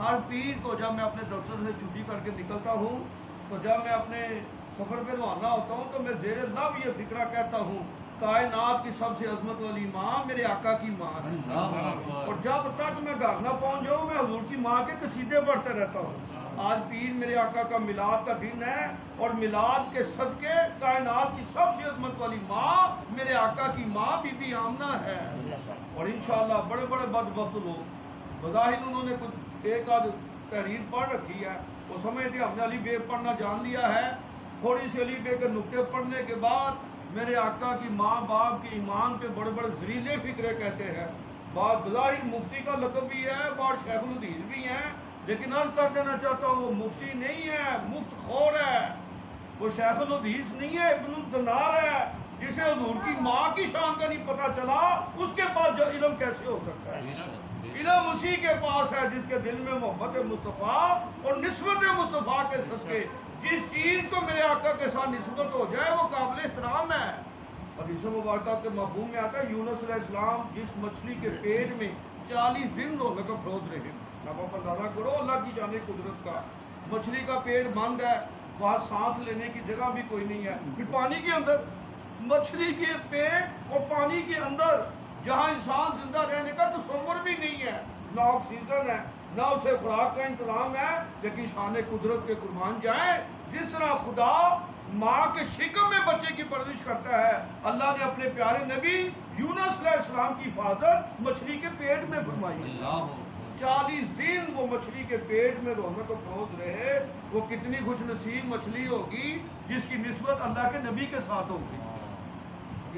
ہر پیر کو جب میں اپنے دفتر سے چھٹی کر کے نکلتا ہوں تو جب میں اپنے سفر پہ روانہ ہوتا ہوں تو میں زیر لب یہ فکرہ کہتا ہوں، کائنات کی سب سے عظمت والی ماں میرے آقا کی ماں ہے۔ اور جب تک میں گھر نہ پہنچ جاؤں میں حضور کی ماں کے قصیدے پڑھتے رہتا ہوں۔ آج پیر میرے آقا کا میلاد کا دن ہے، اور میلاد کے صدقے کائنات کی سب سے عظمت والی ماں میرے آقا کی ماں بی بی آمنہ ہے۔ اور انشاءاللہ بڑے بڑے بدبخت لوگ بظاہر انہوں نے کچھ ایک آدھ تحریر پڑھ رکھی ہے، وہ سمجھتے ہم نے علی بیگ پڑھنا جان لیا ہے۔ تھوڑی سی علی بیگ کے نکتے پڑھنے کے بعد میرے آقا کی ماں باپ کے ایمان پہ بڑے بڑے زریلے فکرے کہتے ہیں۔ بات بظاہر مفتی کا لقب بھی ہے، بات شیخ الحدیث بھی ہیں، لیکن عرض کر دینا چاہتا ہوں وہ مفتی نہیں ہے، مفت خور ہے، وہ شیخ الحدیث نہیں ہے، ابن الدنار ہے۔ جسے حضور کی ماں کی شان کا نہیں پتہ چلا، اس کے پاس علم کیسے ہو سکتا ہے؟ علم اسی کے پاس ہے جس کے دل میں محبت مصطفیٰ اور نسبت مصطفیٰ کے صدقے جس چیز کو میرے آقا کے ساتھ نسبت ہو جائے وہ قابل احترام ہے۔ حدیث مبارکہ کے مفہوم میں آتا ہے یونس علیہ السلام جس مچھلی کے پیٹ میں 40 دن رونق افروز رہے، اب آپ اندازہ کرو اللہ کی جان قدرت کا۔ مچھلی کا پیٹ بند ہے، وہاں سانس لینے کی جگہ بھی کوئی نہیں ہے، پھر پانی کے اندر، مچھلی کے پیٹ اور پانی کے اندر جہاں انسان زندہ رہنے کا تصور بھی نہیں ہے، نہ آکسیجن ہے نہ اسے خوراک کا انتظام ہے، لیکن شان قدرت کے قربان جائیں جس طرح خدا ماں کے شکم میں بچے کی پرورش کرتا ہے، اللہ نے اپنے پیارے نبی یونس علیہ السلام کی حفاظت مچھلی کے پیٹ میں فرمائی۔ 40 دن وہ مچھلی کے پیٹ میں رونق افروز رہے، وہ کتنی خوش نصیب مچھلی ہوگی جس کی نسبت اللہ کے نبی کے ساتھ ہوگی۔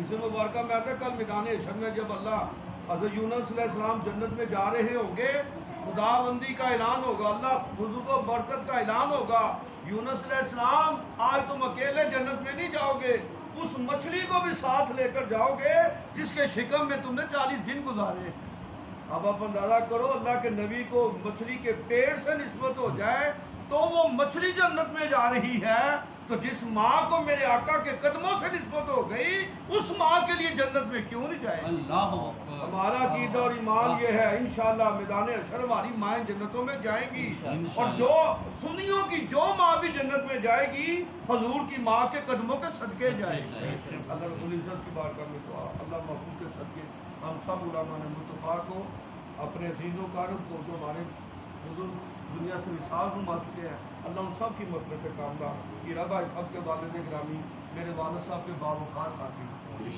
اس مبارکہ میں آتا ہے کل میدان حشر میں جب اللہ حضرت یونس علیہ السلام جنت میں جا رہے ہوں گے، خدا بندی کا اعلان ہوگا، اللہ بزرگ و برکت کا اعلان ہوگا، یونس علیہ السلام آج تم اکیلے جنت میں نہیں جاؤ گے، اس مچھلی کو بھی ساتھ لے کر جاؤ گے جس کے شکم میں تم نے 40 دن گزارے۔ اب آپ اندازہ کرو اللہ کے نبی کو مچھلی کے پیٹ سے نسبت ہو جائے تو وہ مچھلی جنت میں جا رہی ہے، تو جس ماں کو میرے آقا کے قدموں سے نسبت ہو گئی اس ماں کے لیے جنت میں کیوں نہیں جائے؟ ہمارا عقیدہ اور ایمان یہ ہے انشاءاللہ میدان حشر ہماری مائیں جنتوں میں جائیں گی، اور جو سنیوں کی جو ماں بھی جنت میں جائے گی حضور کی ماں کے قدموں کے صدقے جائے گی۔ اللہ رب العزت کی بارگاہ میں دعا، اللہ محفوظ کے صدقے ہم سب علماء مصطفیٰ کو، اپنے عزیز و قارب کو جو ہمارے بزرگ دنیا سے وصال فرما چکے ہیں، اللہ ان سب کی مغفرت کاملہ کی رب ہے، سب کے والد گرامی، میرے والد صاحب کے باوفا ساتھی